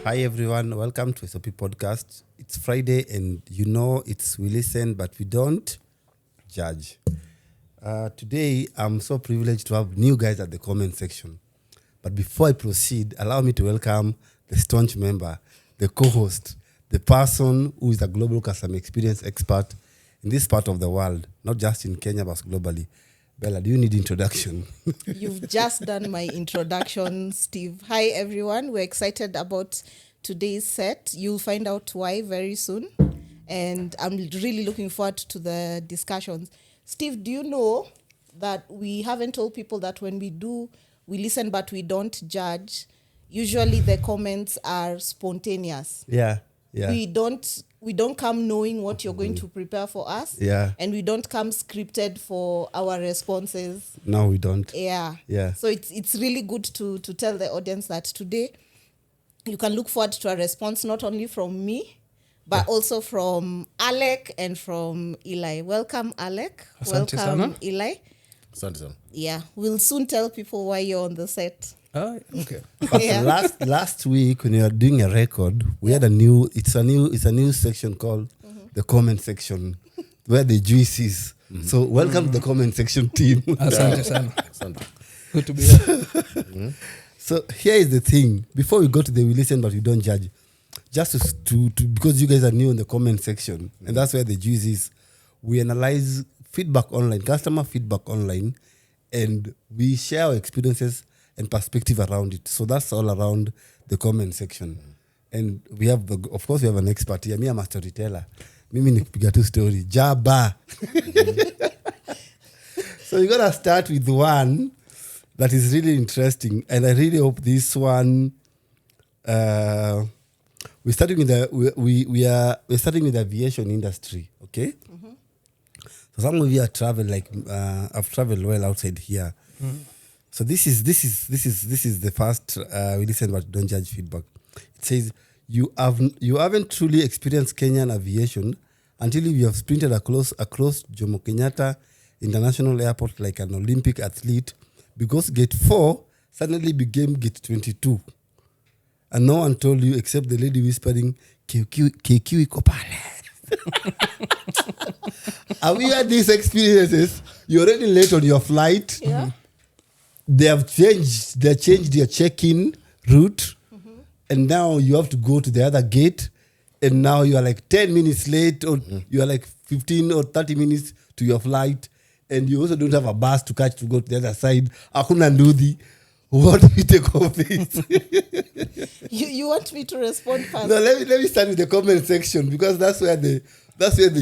Hi everyone, welcome to SOP Podcast. It's Friday and we listen but we don't judge. Today I'm so privileged to have new guys at the comment section. But before I proceed, allow me to welcome the staunch member, the co-host, the person who is a global customer experience expert in this part of the world, not just in Kenya but globally. Bella, do you need introduction? You've just done my introduction, Steve. Hi, everyone. We're excited about today's set. You'll find out why very soon. And I'm really looking forward to the discussions. Steve, do you know that we haven't told people that when we listen but we don't judge? Usually the comments are spontaneous. Yeah. We don't come knowing what you're going to prepare for us. Yeah. And we don't come scripted for our responses. No, we don't. Yeah. Yeah. So it's really good to tell the audience that today you can look forward to a response not only from me, but also from Alec and from Eli. Welcome, Alec. Asante Welcome, sana. Eli. Asante sana. Yeah. We'll soon tell people why you're on the set. Okay. But Yeah. last week when you were doing a record, we had a new section called the comment section where the juice is. So welcome to the comment section team. Asante sana. Asante. Good to be here. So here is the thing. Before we go to the we listen but we don't judge, just to because you guys are new in the comment section, and that's where the juice is, we analyze feedback online, customer feedback online, and we share our experiences and perspective around it. So that's all around the comment section. And we have, of course, we have an expert here. Me, I'm a storyteller. Mimi nikipiga tu story. Jaba. So we're going to start with one that is really interesting. And I really hope this one, we're starting with we're starting with the aviation industry, okay? So some of you have traveled, I've traveled well outside here. So this is the first we listen but don't judge feedback. It says you haven't truly experienced Kenyan aviation until you have sprinted across Jomo Kenyatta International Airport like an Olympic athlete, because gate 4 suddenly became gate 22. And no one told you except the lady whispering, KQ iko pale. Have you had these experiences? You're already late on your flight. Yeah. They changed their check-in route, and now you have to go to the other gate, and now you are like 10 minutes late, or you are like 15 or 30 minutes to your flight, and you also don't have a bus to catch to go to the other side. Hakuna ndudhi. What do you take of this? You want me to respond first? No, let me start with the comment section, because that's where the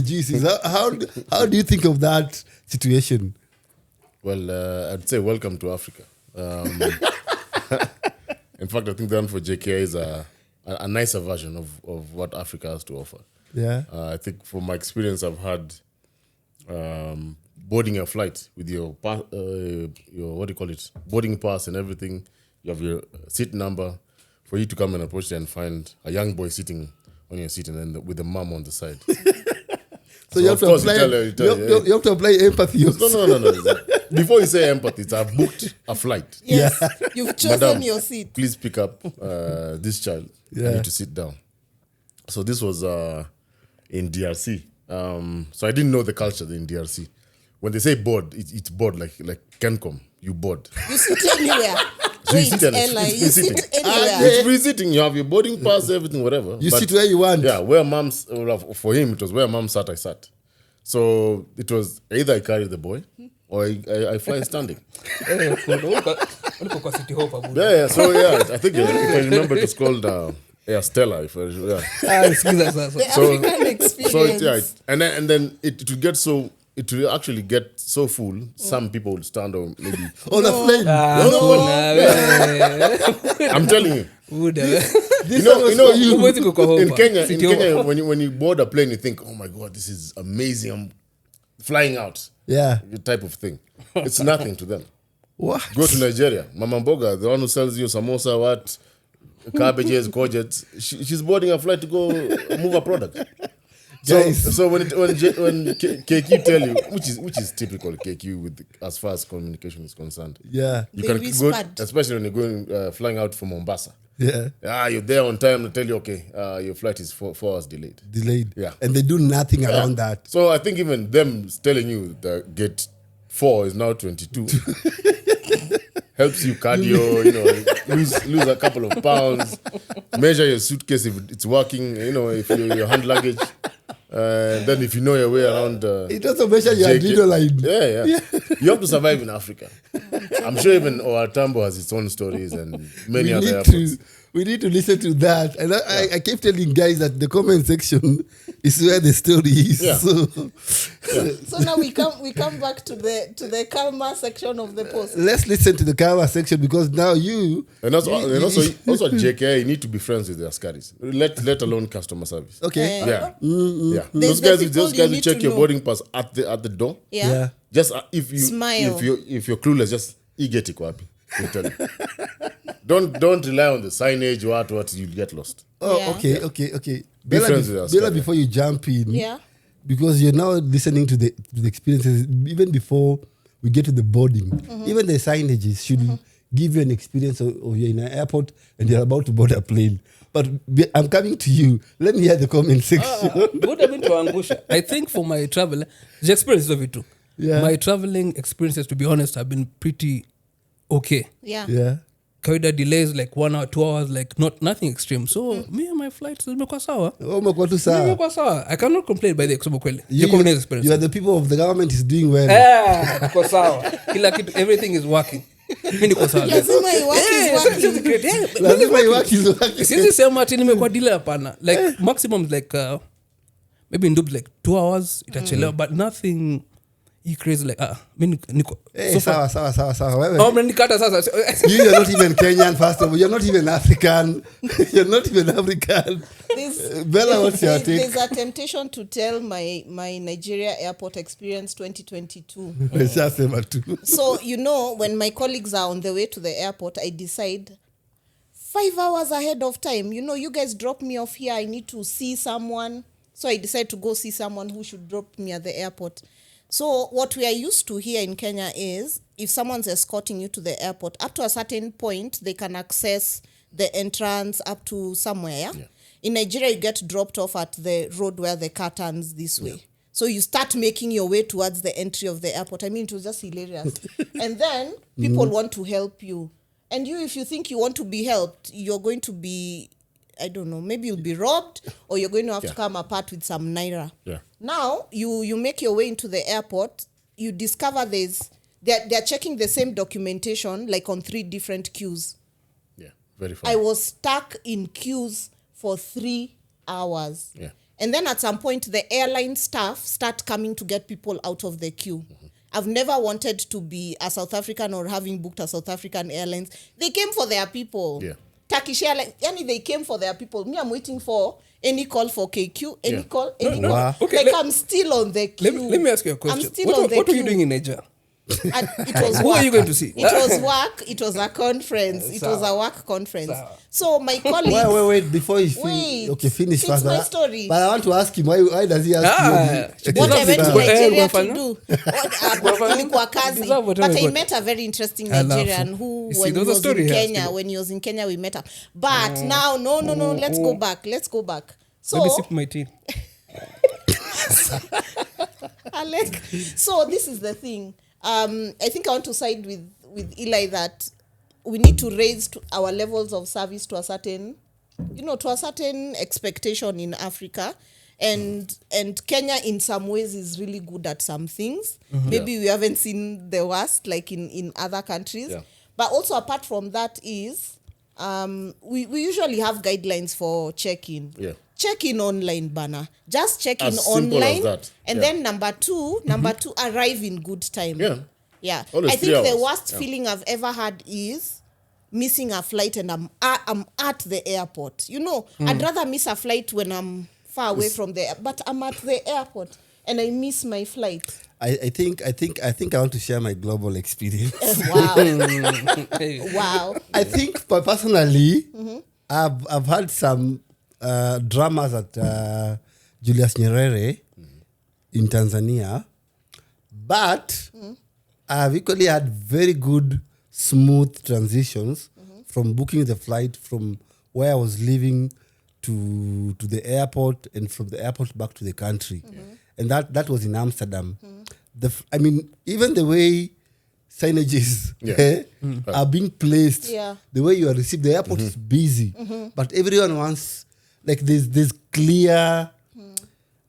juice is. How do you think of that situation? Well, I'd say welcome to Africa. In fact, I think the one for JKI is a nicer version of what Africa has to offer. Yeah. I think from my experience, I've had boarding a flight with your what do you call it, boarding pass and everything. You have your seat number for you to come and approach and find a young boy sitting on your seat, and then with the mom on the side. So you have to apply empathy. No. Before you say empathy, I've booked a flight. Yes. You've chosen Madam, your seat. Please pick up this child. Yeah. I need to sit down. So this was in DRC. So I didn't know the culture in DRC. When they say board, it's board like Kencom. You board. You sit anywhere. So Wait, you sit Ella, it's you free sit sitting. anywhere. It's free sitting. You have your boarding pass, everything, whatever. You But sit where you want. yeah, where mom's, for him, it was where mom sat, I sat. So it was either I carry the boy or I fly standing. Ulikuwa kwa City Hope abu. Yeah. So I think if I remember, it was called Stella. Sikiza sasa. The African experience. So and then it would get so. It will actually get so full. Some people will stand on maybe. On the plane. I'm telling you. In Kenya, when you board a plane, you think, oh my God, this is amazing. I'm flying out. Yeah. The type of thing. It's nothing to them. What? Go to Nigeria. Mama Mboga, the one who sells you samosa, cabbages, courgettes. She's boarding a flight to go move a product. So when KQ tell you, which is typical KQ with as far as communication is concerned. Yeah. You They can whispered. go, especially when you're going flying out from Mombasa. Yeah. You're there on time. They tell you, okay, your flight is 4 hours delayed. Delayed. Yeah. And they do nothing around that. So I think even them telling you that gate 4 is now 22 helps you cardio, lose a couple of pounds, measure your suitcase if it's working, if your hand luggage. Then if you know your way around... it also measures your JK. adrenaline. Yeah. You have to survive in Africa. I'm sure even Owatambo has its own stories and many other airports. We need to listen to that. And I keep telling guys that the comment section is where the story is. Yeah. So now we come back to the karma section of the post. Let's listen to the karma section because now And also JK, you need to be friends with the Askaris. Let alone customer service. Okay. Yeah. There's Those the guys people you who need check to your know. boarding pass at the door. Yeah. Just if you Smile. if you're clueless, just get it kwapi. Don't rely on the signage. What you'll get lost. Oh, Yeah. okay. Be friends with us, Bella, guys. before you jump in, Yeah. because you're now listening to the experiences, even before we get to the boarding, even the signages should give you an experience of you're in an airport and you're about to board a plane. But I'm coming to you. Let me hear the comment section. Would have been to angusha. I think for my travel, the experience of it too. Yeah. My traveling experiences, to be honest, have been pretty okay. Yeah. Yeah. Kawaida delays like 1 hour, 2 hours, like nothing extreme. So me and my flights zimekuwa sawa. Oh, umekuwa tu sawa. Zimekuwa sawa. I cannot complain by the kusema kweli. You experience. are the people of the government is doing well. Tuko sawa. Kila kitu, everything is working. Mimi niko sawa. Lazima iwaki. Lazima iwaki is working. Siwezi sema ati nimekuwa delay hapana. Like maximum is like maybe in dubs like 2 hours itachelewa but nothing crazy like mimi niko Hey, sawa. Wewe. mnanikata sasa. You're not even Kenyan, first of all. You're not even African. You're not even African. Bella, what's your take? There's a temptation to tell my Nigeria airport experience 2022. Umeshasema tu. So, when my colleagues are on the way to the airport, I decide 5 hours ahead of time. You guys drop me off here. I need to see someone. So I decide to go see someone who should drop me at the airport. So what we are used to here in Kenya is if someone's escorting you to the airport, up to a certain point, they can access the entrance up to somewhere. Yeah? In Nigeria, you get dropped off at the road where the car turns this way. So you start making your way towards the entry of the airport. I mean, it was just hilarious. And then people want to help you. And if you think you want to be helped, you're going to be, I don't know, maybe you'll be robbed or you're going to have to come apart with some naira. Yeah. Now, you make your way into the airport, you discover they're checking the same documentation like on 3 different queues. Yeah. Very funny. I was stuck in queues for 3 hours. Yeah. And then at some point, the airline staff start coming to get people out of the queue. I've never wanted to be a South African or having booked a South African Airlines. They came for their people. Yeah. Turkish Airlines, they came for their people. Me, I'm waiting for any call for KQ, any Yeah. call, any No, call. wow. Okay, Like I'm still on the queue. Let me ask you a I'm question. still on the What were queue. you doing in Nigeria? And it was Who work. are you going to see? It was work. It was a conference. It was a work conference. Sawa. So my colleagues. Wait. Before you Wait. finish It's first. my story. But I want to ask him, why does he ask you? What I went to Deserve it. Nigeria Unafanya? to do. Ilikuwa kazi. Deserve But whatever I you met a very interesting Alafu. Nigerian who, You see, when he there was a was story in here, Kenya, Steve. when he was in Kenya, we met up. But now, no, let's go back. Let me So, sip my tea. Alec, so this is the thing. I think I want to side with Eli that we need to raise our levels of service to a certain, to a certain expectation in Africa. And Kenya in some ways is really good at some things. Maybe we haven't seen the worst like in other countries. Yeah. But also apart from that is we usually have guidelines for check-in. Yeah. Check in online, banner. Just check in As simple online. as that. And Yeah. then number two, arrive in good time. Yeah. Yeah. Always I think 3 the hours. worst Yeah. feeling I've ever had is missing a flight and I'm at the airport. I'd rather miss a flight when I'm far away from the but I'm at the airport and I miss my flight. I think I want to share my global experience. Wow. Hey. Wow. I think personally, I've had some dramas at Julius Nyerere in Tanzania, but I've equally had very good, smooth transitions from booking the flight from where I was living to the airport, and from the airport back to the country. And that was in Amsterdam. I mean, even the way signages are being placed, the way you are received, the airport is busy, but everyone wants, like, there's clear.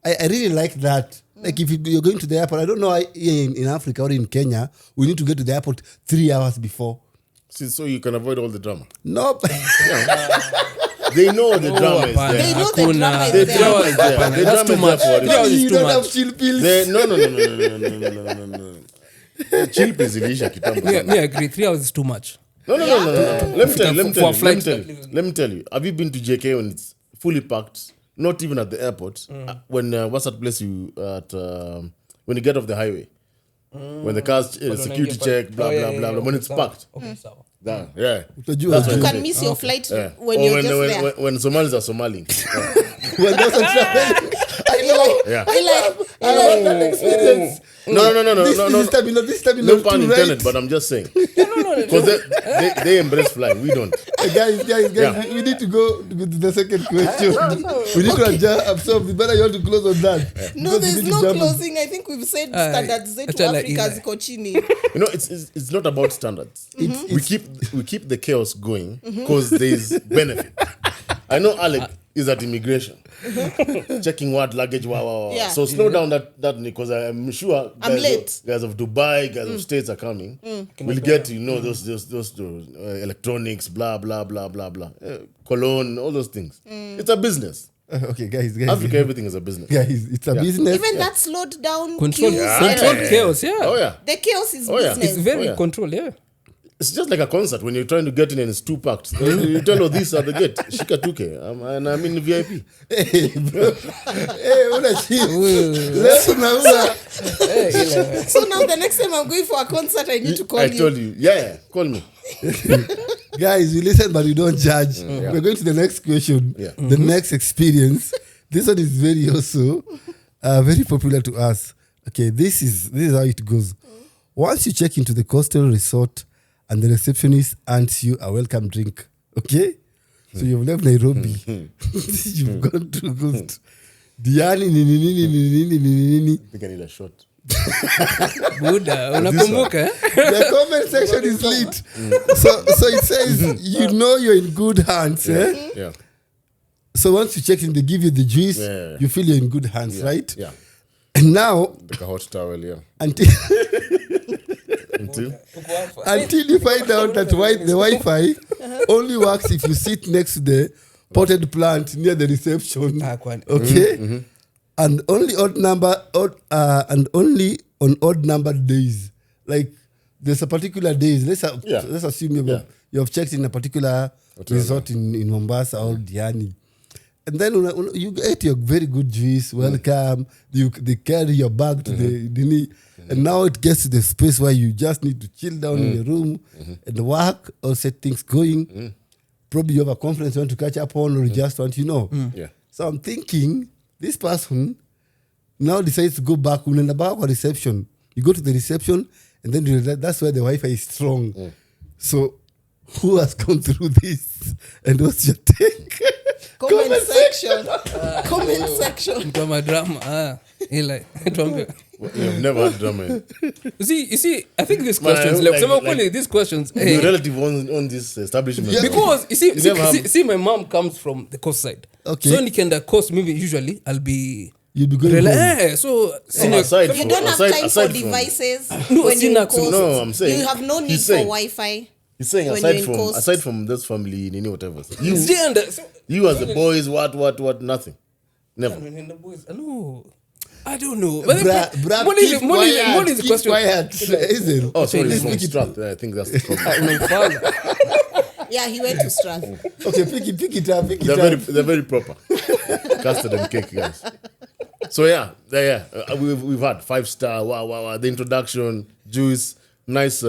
I really like that. Like, if you're going to the airport, I don't know, in Africa or in Kenya, we need to get to the airport 3 hours before. See, so you can avoid all the drama. Nope. They know the drama is there. They know the drama is The there. drama is there. The That's drama too is much. there for it. You too don't much. have chill pills. No. Chill pills iliisha kitambo Me, sana. me agree. 3 hours is too much. No. Let me tell you. For Let me tell you. Have you been to JK when it's fully packed? Not even at the airport. When what's that place you at? When you get off the highway, when the cars security check, blah blah blah. When it's packed, Okay, so. that, yeah. Utajua You aje. can miss your flight Yeah. when Or you're just there. when Somalis are Somaling. When those are traveling. I know. Yeah. I have that experience. No. This time, No pun intended, but I'm just saying. No. Because they embrace flying, we don't. Guys, Yeah. we need to go to the second question. We need to absorb. Better you want to close on that. No, Because we there's need to no jump on- closing. I think we've said standards zetu acha la Africa ila. ziko chini. You know, it's not about standards. We keep the chaos going because there's benefit. I know Alec is at immigration, checking what luggage. Wow. Yeah. So slow down that because I'm sure I'm late. Guys of Dubai, guys of States are coming. We'll get those electronics, blah blah blah blah blah, cologne, all those things. It's a business. Okay, guys. Africa, everything is a business. Guys, it's a business. Even that slowed down Control, queues. control chaos, yeah. Oh yeah. The chaos is Oh, yeah. business. It's very Oh, yeah. controlled, yeah. It's just like a concert when you're trying to get in and it's too packed. You tell her these are the gate. Shika tuke. And I'm in the VIP. Hey, bro. Hey, una chill. Leo tunauza. So now the next time I'm going for a concert, I need to call I you. told you. Yeah, call me. Guys, we listen, but we don't judge. We're going to the next question. Yeah. The next experience. This one is very also very popular to us. Okay, this is how it goes. Once you check into the coastal resort and the receptionist hands you a welcome drink, okay? So you've left Nairobi. You've gone to Coast. Diani nini. I think I need a shot. Buda, unakumbuka, eh? The comment section is lit. So it says you know you're in good hands, eh? Yeah. So once you check in, they give you the juice, Yeah. you feel you're in good hands, right? Yeah. And now Like a hot towel, yeah. until you find out that the Wi-Fi only works if you sit next to the potted plant near the reception. Ah, kwani. Okay, and only on odd numbered days. Like there's a particular days. Let's assume you have checked in a particular resort in Mombasa or Diani. And then you get your very good juice, welcome. They carry your bag to the dini. And now it gets to the space where you just need to chill down in your room and work or set things going. Probably you have a conference you want to catch up on, or you just want, Yeah. So I'm thinking this person now decides to go back. Unaenda back kwa reception. You go to the reception and then you realize that's where the Wi-Fi is strong. So who has gone through this? And what's your take? Comment section. Comment section. Mtu wa madrama, ila, tuambie. You've never had drama. You see, I think these Man, questions, like- like, some like- these questions, Your relative on this establishment. Yeah. because you You never have- see, my mom comes from the coast side. Okay. So nikienda coast, maybe usually I'll be You'll be going home. so aside You from- don't have aside- time for aside from- devices No, when you're in sina- coast. No, I'm saying- You have no need he's for saying- Wi-Fi. He's saying when aside you're in coast. from this family, Nini, whatever. so, You as the boys, what, nothing. Never. no, I don't know. Bra, What keep quiet, is the keep question? quiet. Is it? Oh, sorry, Okay, it's from pick it. Strath. I think that's the problem. Unamfahamu. Yeah, he went to Strath. Okay, pick it up. They're very proper. Custard and cake, guys. So yeah. We've had 5-star. Wow. The introduction, juice, nice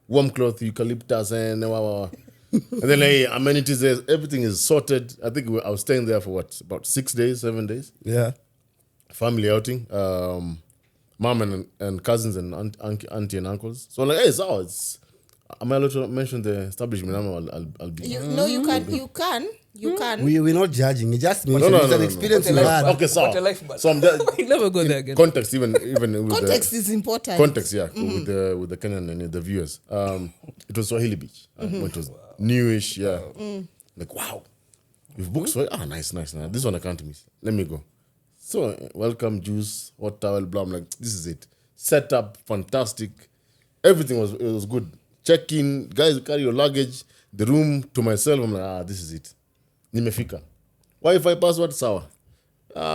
warm cloth, eucalyptus, and wow. And then amenities. Everything is sorted. I think I was staying there for about 6 days, 7 days. Yeah. Family outing. Mom and cousins and auntie and uncles. So I'm like, hey, it's Am I allowed to mention the establishment? I'll be. No, you can. We're not judging. It just means No, it's an no. experience What you a life, had. man. Okay, so What a life, man. so I'm just, You never go there again. context, even with Context is important. context, yeah, with the Kenyan and the viewers. It was Swahili Beach. It was newish, yeah. Like wow, you've booked Swahili. Nice. This one I can't miss. Let me go. So welcome, juice, hot towel, blah. I'm like, this is it. Set up, fantastic. Everything was good. Check in, guys, carry your luggage. The room to myself. I'm like, this is it. Nimefika. Wi-Fi password sawa.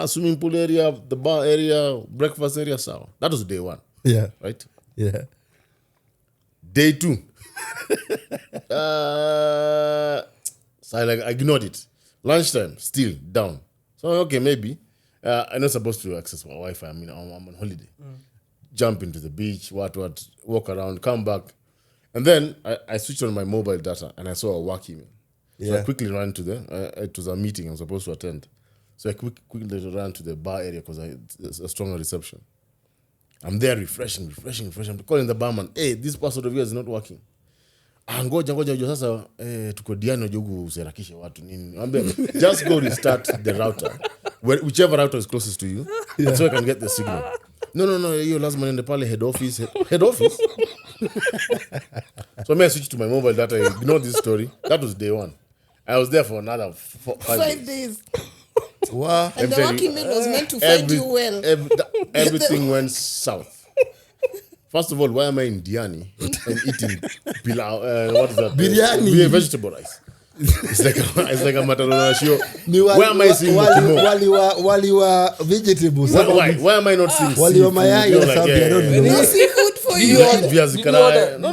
Swimming pool area, the bar area, breakfast area sawa. That was day 1. Yeah. Right? Yeah. Day 2. So I ignored it. Lunchtime, still down. So okay, maybe. I'm not supposed to access my Wi-Fi. I mean, I'm on holiday. Jump into the beach, what, walk around, come back. And then I switched on my mobile data and I saw a work email. So I quickly ran to it was a meeting I was supposed to attend. So I quickly ran to the bar area because it's a stronger reception. I'm there refreshing. I'm calling the barman, hey, this password of yours is not working. Ngoja sasa tuko diani jogu usiharakishe watu nini. Just go restart the router. Whichever router is closest to you, so I can get the signal. No, hiyo lazima niende pale head office. Head office? So I switched to my mobile data. Ignore this story. That was day 1. I was there for another 5 days. Wow. And the work email was meant to find you well. Everything went south. First of all, why am I in Diani and eating pilau? What is that? Biryani. Vegetable rice. It's like a matarona show. Why am I seeing mokimo? Waliwa vegetables. Why am I not seeing Waliwa mayai or something. I don't know. No seafood for you. Viazi karai. No.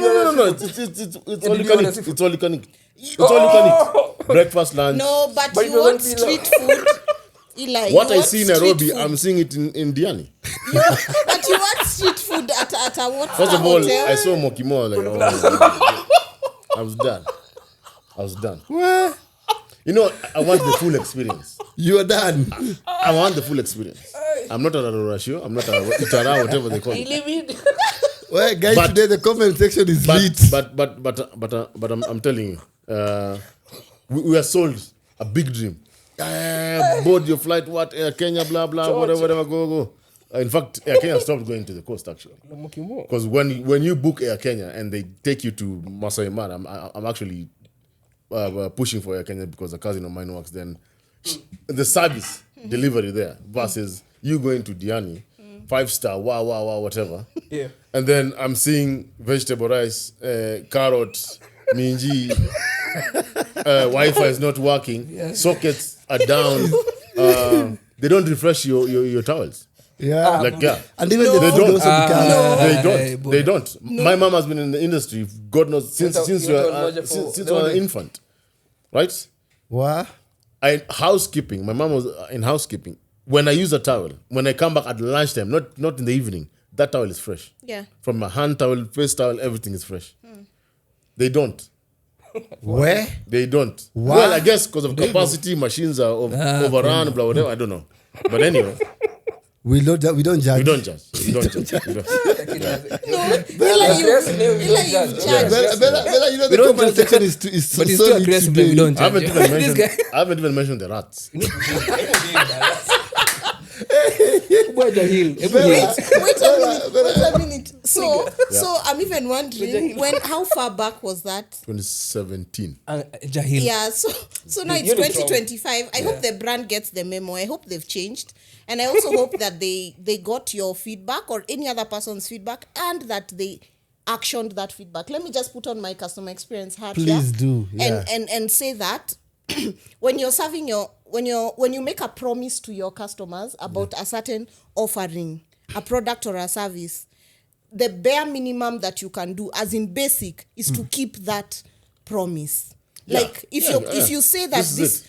It's all you can eat. It's all you can eat. It's all you can eat. Breakfast, lunch. No, but you want street food. Eli, what I see in Nairobi, I'm seeing it in Diani. But you want street food at a what? First of all, hotel? I saw mokimo. Like, oh, I was done. Well, You know, I want the full experience. you are done. I want the full experience. I'm not a Rorashio. I'm not a Itara, whatever they call it. Well, guys, But- today the comment section is lit. But I'm telling you, we are sold a big dream. Board your flight, what Air Kenya, blah blah, whatever, go. In fact, Air Kenya stopped going to the coast actually, because when you book Air Kenya and they take you to Masai Mara, I'm actually pushing for Air Kenya because a cousin of mine works. Then the service delivery there versus you going to Diani, 5-star, wow, whatever. Yeah. And then I'm seeing vegetable rice, carrots, minji, Wi-Fi is not working, sockets are down, they don't refresh your towels. Yeah. And even the They food don't. also becomes... They don't. My mom has been in the industry, God knows, since You we told were Roger for- since we were an infant, right? What? Housekeeping. My mom was in housekeeping. When I use a towel, when I come back at lunchtime, not in the evening, that towel is fresh. Yeah. From my hand towel, face towel, everything is fresh. They don't. Where? They don't. Wow. Well, I guess because of capacity, machines are overrun, blah, whatever. I don't know. But anyway, We don't judge. we don't judge. We don't. No, Eli, you judge. Bella, you know the don't comment judge. section is so But he's so too lit aggressive. today. We don't I haven't judge. even This mentioned. guy. I haven't even mentioned the rats. Boy, Jahil. Wait a minute. So I'm even wondering how far back was that? 2017. Jahil. Yeah, so now it's You're in 2025. I hope the brand gets the memo. I hope they've changed. And I also hope that they got your feedback or any other person's feedback and that they actioned that feedback. Let me just put on my customer experience hat Please here do, yeah. and say that when you're serving when you make a promise to your customers about a certain offering, a product or a service, the bare minimum that you can do, as in basic, is to keep that promise. Yeah. Like if you say that This is it.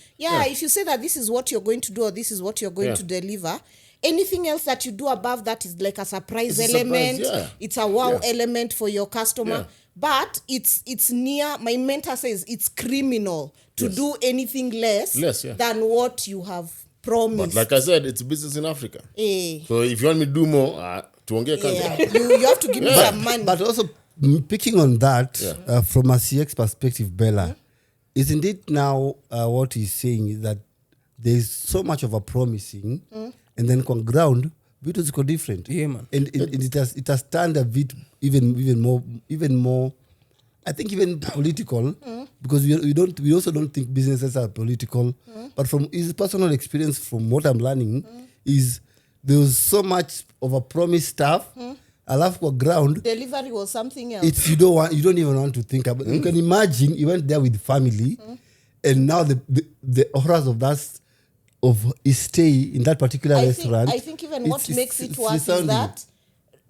if you say that this is what you're going to do or this is what you're going to deliver, anything else that you do above that is like a surprise It's a element. surprise, yeah. It's a wow Yeah. element for your customer. Yeah. But it's near, my mentor says it's criminal to do anything less yeah. than what you have promised. But like I said, it's business in Africa. Eh. So if you want me to do more, tuongee Yeah. country. You have to give me some money. But also, picking on that from a CX perspective, Bella, isn't it now what he's saying is that there's so much of a promising, and then on ground, vitu ziko different. Yeah, man. And it has turned a bit even more. I think even political, because we also don't think businesses are political. But from his personal experience, from what I'm learning, is there was so much of a promised stuff. Alafu kwa ground, delivery was something else. It's you don't even want to think about. You can imagine you went there with family, and now the horrors of his stay in that particular restaurant. I think even what makes it worse is that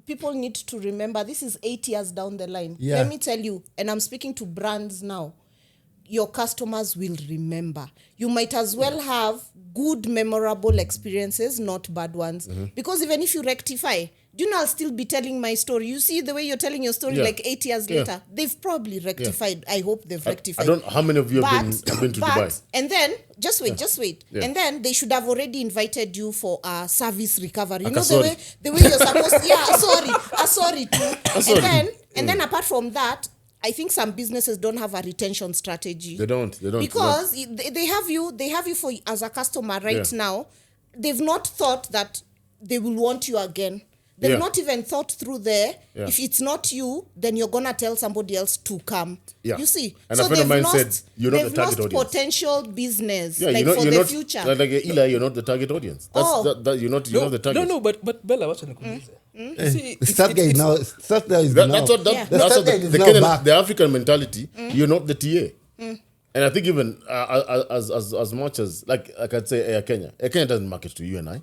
people need to remember this is 8 years down the line. Yeah. Let me tell you, and I'm speaking to brands now, your customers will remember. You might as well have good, memorable experiences, not bad ones. Because even if you rectify, do you know I'll still be telling my story? You see the way you're telling your story like 8 years later. They've probably rectified. I hope they've rectified. I don't know how many of you have been to Dubai. And then, just wait. Yeah. And then they should have already invited you for a service recovery. You know the way you're supposed sorry too. And then apart from that, I think some businesses don't have a retention strategy. They don't. Because they have you for as a customer right now. They've not thought that they will want you again. They've not even thought through there. If it's not you, then you're going to tell somebody else to come. You see? And so a friend of mine said, you're not the target audience. Potential business for the future. Like Eli, you're not the target audience. You're not the target. No, but Bella, what's the question? That guy now. That's what the African mentality. You're not the TA. And I think even as much as, like I'd say Air Kenya. Air Kenya doesn't market to you and I.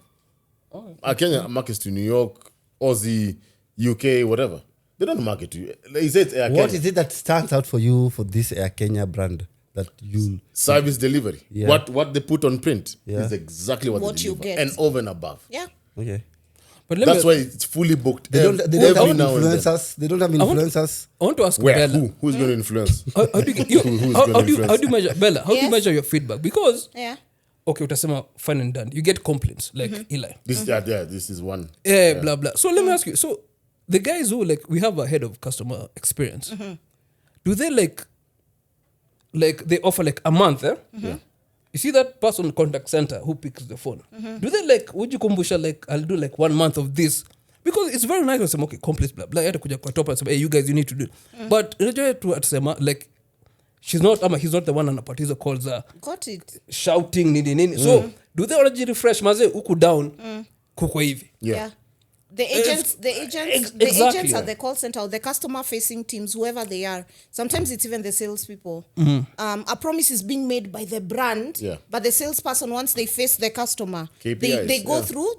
Air Kenya markets to New York, Aussie, UK, whatever. They don't market to you. He says Air Kenya. What is it that stands out for you for this Air Kenya brand that you service delivery? What they put on print is exactly what they you deliver, get, and over and above. Yeah. Okay. But that's why it's fully booked. They don't have influencers. They don't have influencers. I want to ask Where? Bella. Who's going to influence? How do you measure Bella? How do you measure your feedback? Because okay, utasema fine and done. You get complaints like Eli. This is one. Blah blah. So let me ask you. So the guys who we have a head of customer experience. Do they like they offer a month? Yeah. You see that person contact center who picks the phone. Do they would you kumbusha I'll do 1 month of this? Because it's very nice to say okay, complaints blah blah. Kuja kwa top and say hey, you guys you need to do it. But unajua tu atasema he's not the one anapatiza calls got it shouting nini. So do they already refresh maze uku down kuko hivi? Yeah. The agents at the call center or the customer facing teams, whoever they are, sometimes it's even the salespeople. A promise is being made by the brand, but the salesperson, once they face the customer, KPIs,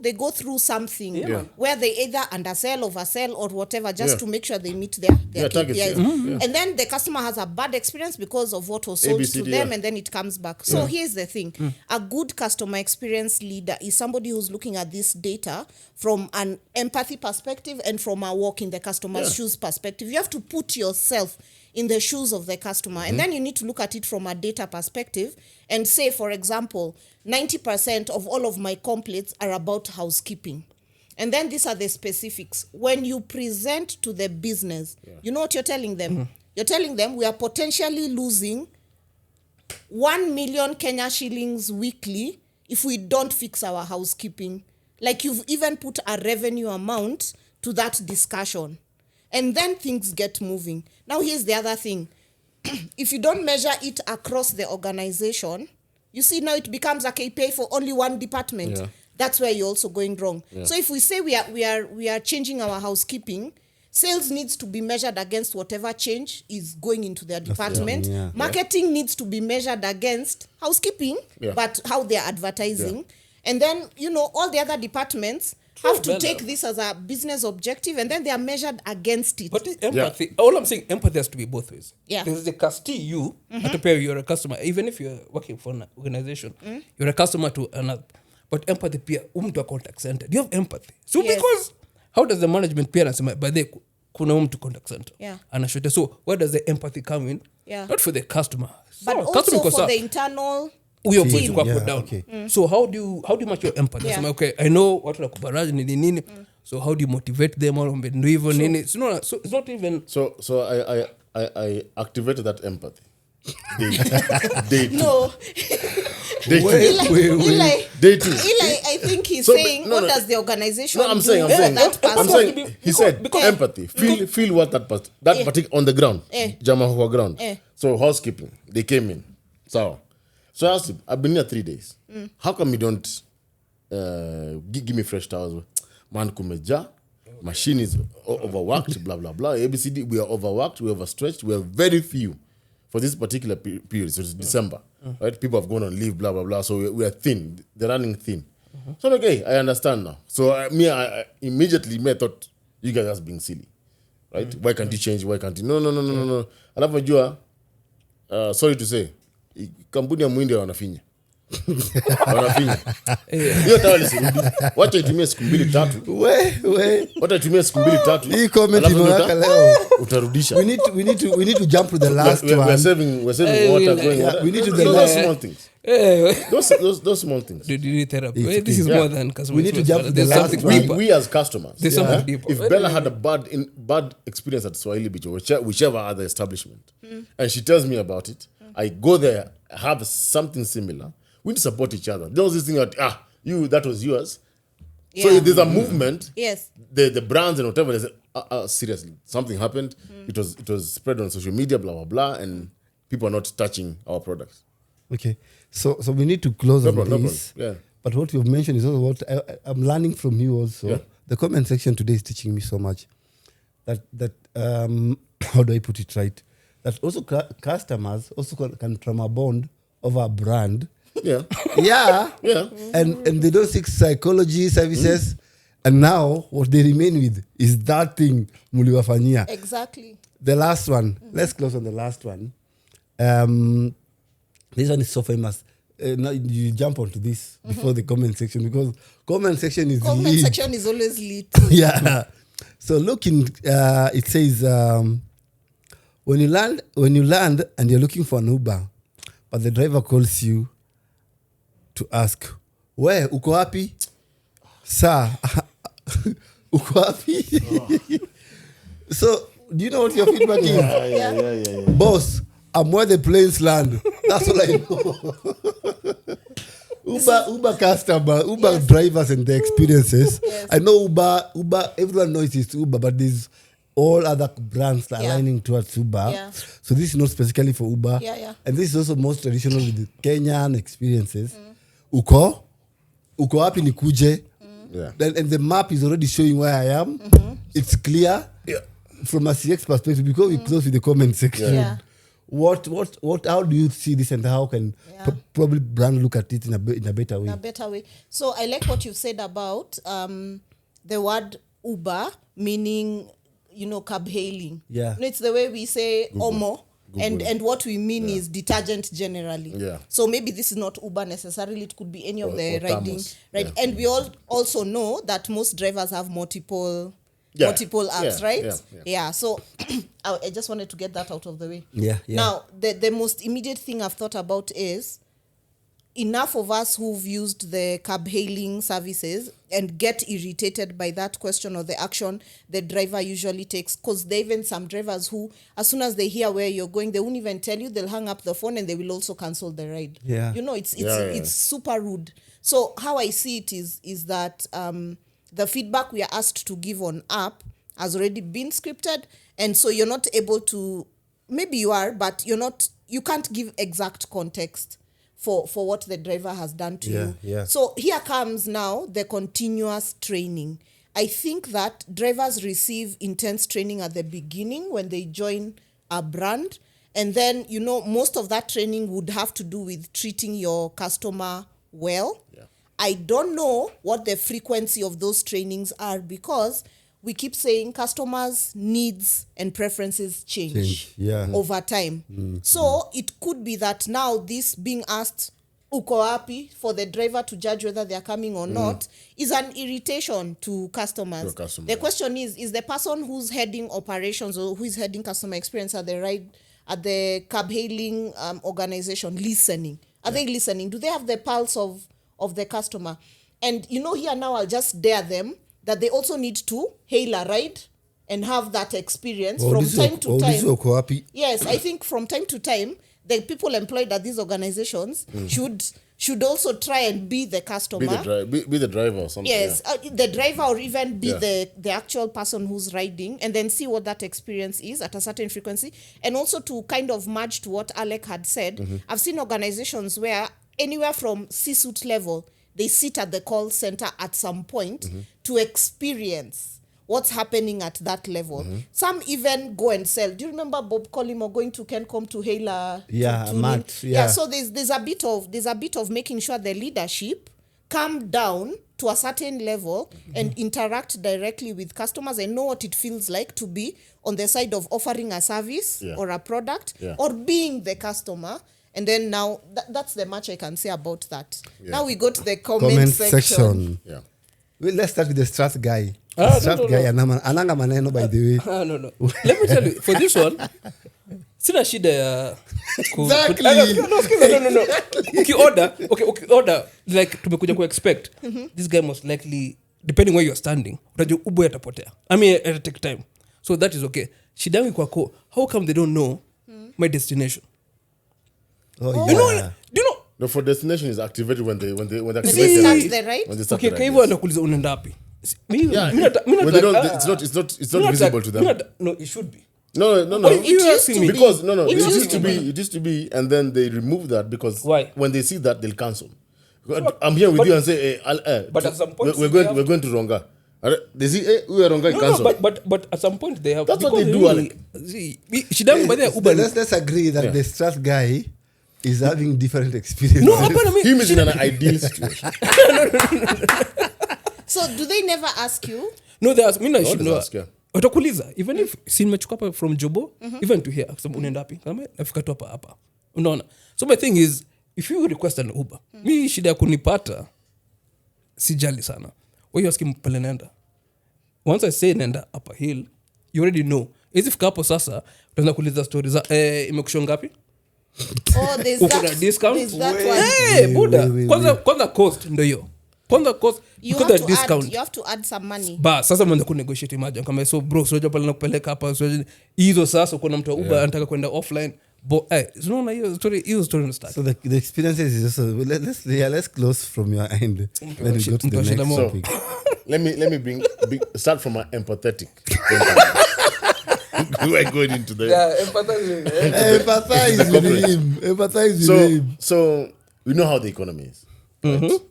they go through something where they either undersell, oversell, or whatever, just to make sure they meet their KPIs. And then the customer has a bad experience because of what was sold to them, and then it comes back. So here's the thing. A good customer experience leader is somebody who's looking at this data from an empathy perspective and from a walk in the customer's shoes perspective. You have to put yourself in the shoes of the customer. And then you need to look at it from a data perspective and say, for example, 90% of all of my complaints are about housekeeping. And then these are the specifics. When you present to the business, you know what you're telling them? You're telling them we are potentially losing 1 million Kenya shillings weekly if we don't fix our housekeeping. You've even put a revenue amount to that discussion. And then things get moving. Now, here's the other thing. If you don't measure it across the organization, you see now it becomes a KPI for only one department. That's where you're also going wrong. So if we say we are changing our housekeeping, sales needs to be measured against whatever change is going into their department. Marketing needs to be measured against housekeeping, but how they're advertising. And then, all the other departments have to take this as a business objective, and then they are measured against it. But the empathy, all I'm saying, empathy has to be both ways. Yeah. There's the custody you, at a pair, you're a customer. Even if you're working for an organization, you're a customer to another. But empathy, peer, to a contact center. Do you have empathy? So because, how does the management peer say, by the kuna to contact center? And so where does the empathy come in? Not for the customer. But also for the internal... down. So how do you match your empathy? Okay, I know what like nini. So how do you motivate them? Or ndo hivyo nini? It's not, so it's not even. So I activated that empathy. Day two. No. Day two. Eli, Day two. I think he's So, saying, no, what no. does the organization No, I'm do saying, for that person? I'm saying. He said because- empathy. Feel what that particular on the ground. Jama who are ground. So housekeeping, they came in. So I asked him, I've been here 3 days. How come you don't give me fresh towels? Man kumeja, machine is overworked, blah blah blah. ABCD, we are overworked, we are overstretched, we are very few for this particular period. So it's December, right? People have gone on leave, blah blah blah. So we are thin. They're running thin. So okay, I understand now. So I immediately thought you guys are just being silly, right? Why can't you change? Why can't you? No. Alafu jua, sorry to say, kampuni ya Muhindi wanafinya. Wanafinya. Hiyo tawali sirudi. Wacha itumie siku 2-3. Wacha itumie siku 2-3. Hii comment imeweka leo. Utarudisha. We need to jump to the last one. We're saving water going. We need to those small things. Hey, Those small things. do you need therapy? It's This is okay. more than customer We need to experience, jump to there's the last something one. deeper. We as customers. There's something deeper. If Bella had a bad experience at Swahili Beach or whichever other establishment, and she tells me about it, I go there, have something similar. We need to support each other. There was this thing that that was yours. So Yeah. if there's a movement, Yes. the brands and whatever, they say, seriously, something happened. It was spread on social media, blah blah blah, and people are not touching our products. Okay, so we need to close No on problem. this. Yeah. But what you've mentioned is also what I'm learning from you also. Yeah. The comment section today is teaching me so much. That how do I put it right? That also customers also can form a bond over a brand. Yeah. Yeah. Yeah. And they don't seek psychology services. And now what they remain with is that thing muliwafanyia. Exactly. The last one. Let's close on the last one. This one is so famous. Now you jump onto this before the comment section because comment section is Comment lit. section is always lit. Yeah. So look in. It says when you land and you're looking for an Uber, but the driver calls you to ask, "Where uko wapi? Sir, uko wapi?" So do you know what your feedback is? Yeah. Boss, I'm where the planes land. That's all I know. Uber customer, Uber drivers and their experiences. Yes. I know Uber, everyone knows it's Uber, but there's all other brands that are aligning towards Uber. Yeah. So this is not specifically for Uber. Yeah. And this is also most traditional with the Kenyan experiences. Uko wapi nikuje? Yeah. And the map is already showing where I am. It's clear. Yeah. From a CX perspective, because we close with the comment section. Yeah. What? How do you see this, and how can probably brand look at it in a better way? In a better way. So I like what you've said about the word Uber, meaning, cab hailing. Yeah. It's the way we say Omo. And what we mean is detergent generally. Yeah. So maybe this is not Uber necessarily. It could be any of the or riding. Thermos. Right. Yeah. And we all also know that most drivers have multiple Yeah. apps, Yeah. right? Yeah. So I just wanted to get that out of the way. Yeah. Now, the most immediate thing I've thought about is enough of us who've used the cab hailing services and get irritated by that question or the action the driver usually takes, because there are even some drivers who, as soon as they hear where you're going, they won't even tell you. They'll hang up the phone and they will also cancel the ride. Yeah. It's super rude. So how I see it is that the feedback we are asked to give on app has already been scripted, and so you're not able to, maybe you are, but you can't give exact context for what the driver has done to you. Yeah. So here comes now the continuous training. I think that drivers receive intense training at the beginning when they join a brand, and then most of that training would have to do with treating your customer well. Yeah. I don't know what the frequency of those trainings are, because we keep saying customers' needs and preferences change over time. So it could be that now this being asked uko wapi for the driver to judge whether they are coming or not is an irritation to customers. The question is the person who's heading operations or who is heading customer experience at the cab hailing organization listening? Are they listening? Do they have the pulse of the customer? And here now I'll just dare them that they also need to hail a ride and have that experience from time to time. Yes, I think from time to time, the people employed at these organizations should also try and be the customer. Be the driver or something. Yes, the driver, or even be the actual person who's riding, and then see what that experience is at a certain frequency. And also to kind of match to what Alec had said, I've seen organizations where anywhere from C-suite level, they sit at the call center at some point to experience what's happening at that level. Some even go and sell. Do you remember Bob Collymore going to Kencom to hail a Matt, so there's a bit of making sure the leadership come down to a certain level and interact directly with customers and know what it feels like to be on the side of offering a service or a product or being the customer. And then now that's the much I can say about that. Now we go to the comment section. Yeah. Well, let's start with the Strat guy. No. Ananga maneno, by the way. No. Let me tell you, for this one, sina shida ya Exactly. No. Ukioda, like tumekuja ku expect, this guy most likely, depending where you're standing, utajua ubo yatapotea. I mean, it'll take time. So that is okay. Shida yangu kwako, how come they don't know my destination? Oh, Do you know? No, for destination is activated when they activate start the ride? When they start Okay, the kwa ride, hivyo yes. anakuuliza unaenda wapi? Yeah, when they don't, it's not visible to them. No, it should be. No. It used to be. Because It it used to be, and then they removed that because Why? when they see that they'll cancel. I'm here with you and say, but at some point we're going to Ronga. They see, we are Ronga, cancel. But at some point they have. That's what they do, Alec. See, shida yangu baada ya Uber. Let's agree that the Strat guy is having different experiences. No, hapana mimi. Him is in an ideal situation. So do they never ask you? No, they ask me na should know. ask, yeah. Watakuuliza even if si nimechukua hapa from Jobo even to here akisema unaenda wapi kama nafika tu hapa unaona. So my thing is if you request an Uber mi shida ya kunipata sijali sana. Why you asking pale naenda? Once I say naenda upper hill you already know. Hizi fika hapo sasa utaanza kuuliza stories za imekushon ngapi? Oh, there's Uko na that. discount? There's that one. Hey, buda. Wait. Kwanza cost ndio hiyo. Kwanza cost You because have the to discount. add. You have to add some money. Ba sasa mwanza ku negotiate imagine kama so bro sio pale nakupeleka hapa sio hizo sasa kuna mtu wa Uber anataka kwenda offline unaona hiyo story na start. So the experiences is also let's close from your end. Then we go to the next So, topic. let me start from an empathetic. We are going into the Empathize with him. Empathize with him. So we know how the economy is. Right?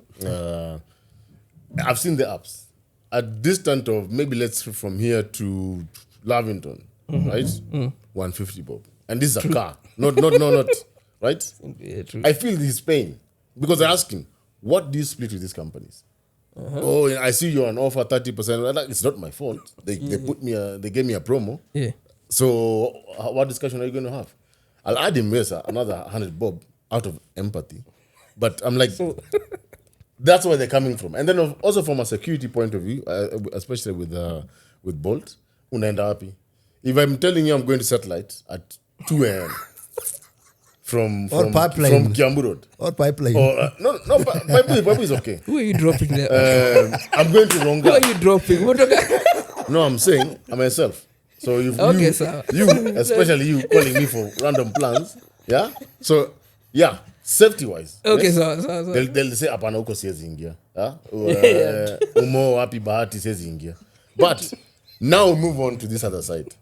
I've seen the apps. At distance of maybe let's say from here to Lavington, right? 150 bob. And this is a car. Not right? Yeah, true. I feel his pain because I ask him, what do you split with these companies? Oh, I see you're on offer 30%. It's not my fault. They they gave me a promo. Yeah. So what discussion are you going to have? I'll add him another 100 bob out of empathy. But I'm like, that's where they're coming from. And then also from a security point of view, especially with Bolt, unaenda wapi? If I'm telling you I'm going to satellite at 2 a.m. from pipeline. Kiambu Road. Or pipeline. Or, no, pipeline is okay. Who are you dropping there? I'm going to Who are Ronga. you dropping? No, I'm saying I'm myself. So if Okay, sir. you, especially you, calling me for random plans, yeah. So yeah, safety wise. Okay, yes? so. They'll say hapana huko siwezi ingia. Umo wapi bahati siwezi ingia. But now we move on to this other side.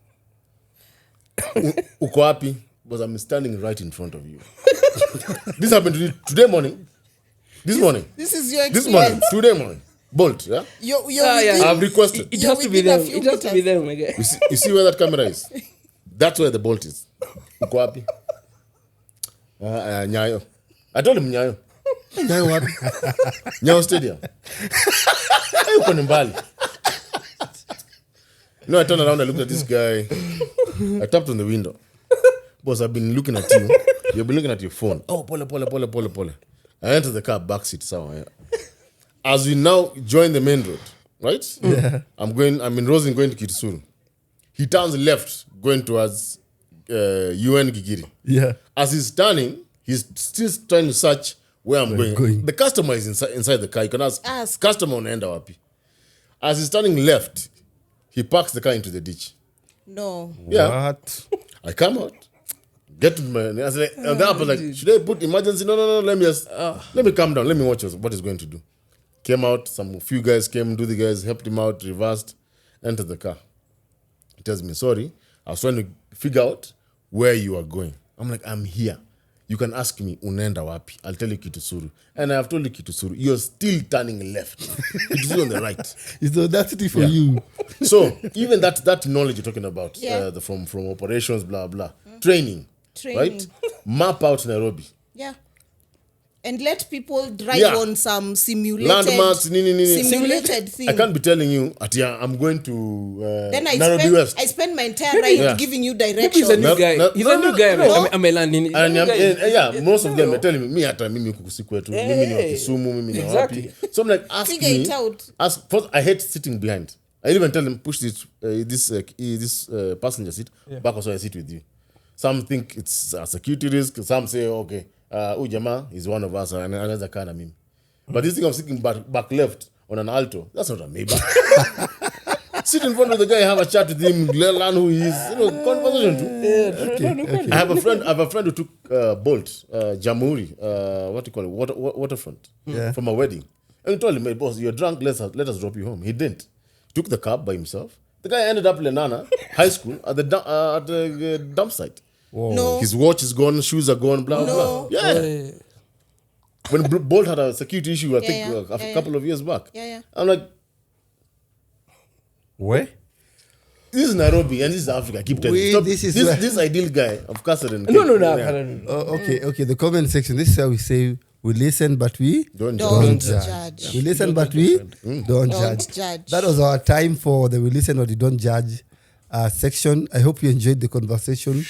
Uko wapi? Because I'm standing right in front of you. This happened today morning. This morning. This is your This experience. morning. Today morning. Bolt, yeah? You're yeah. I've requested. It You're has to be within a them. few It has to be meters. them, my guy. You see where that camera is? That's where the Bolt is. Uko wapi? Nyayo. I told him Nyayo. Nyayo wapi? Nyayo Stadium. Uko ni mbali. No, I turned around, I looked at this guy. I tapped on the window. Boss, I've been looking at you. You've been looking at your phone. Oh, pole. I entered the car, back seat, somewhere. As we now join the main road, right? Yeah. I'm in Rosen going to Kitsuru. He turns left, going towards UN Gigiri. Yeah. As he's turning, he's still trying to search where I'm going. going. The customer is inside the car. You can ask. Ask. Customer unaenda wapi? As he's turning left, he parks the car into the ditch. No. Yeah. What? I come out, get to my. I was like, and then I was like, should I put emergency? No. Let me calm down. Let me watch what he's going to do. Came out. Few guys came. The guys helped him out. Reversed, entered the car. He tells me, sorry, I was trying to figure out where you are going. I'm like, I'm here. You can ask me, unenda wapi? I'll tell you Kitusuru. And I have told you Kitusuru. You're still turning left. Kitusuru on the right. It's the audacity for you. So even that knowledge you're talking about, Yeah. from operations, blah, blah, training, right? Map out Nairobi. Yeah. And let people drive Yeah. on some simulated Landmarks, simulated thing. I can't be telling you, I'm going to Then I Nairobi West. spend my entire ride Yeah. giving you Maybe directions. he's a new guy. He's a new guy. no. I'm a landing. And most of them are telling me hata mimi kukusikwetu, mimi ni wa Kisumu, mimi ni wa wapi. Exactly. So I'm like, ask Figure me. it out. First, I hate sitting behind. I even tell them, push this passenger seat back so I sit with you. Some think it's a security risk. Some say, okay, Ujama is one of us and another kind of meme. But this thing of sitting back left on an Alto, that's not a Maybach. Sit in front of the guy, have a chat with him, learn who he is. Conversation too. Okay. I have a friend who took Bolt, Jamhuri, what do you call it, waterfront, from a wedding. And he told him, hey, boss, you're drunk, let us drop you home. He didn't. Took the cab by himself. The guy ended up in Lenana High School at the dump site. No. His watch is gone, shoes are gone, blah, No. blah. Yeah. When Bolt had a security issue, I think a couple of years back. Yeah. I'm like, Where? this is Nairobi and this is Africa. I keep telling you. Wait, Stop. this is where- This ideal guy of Kasserine. No. Oh, okay. The comment section. This is how we say we listen, but we Don't Don't judge. judge. We listen, but we don't judge. judge. That was our time for the we listen, but we don't judge section. I hope you enjoyed the conversation.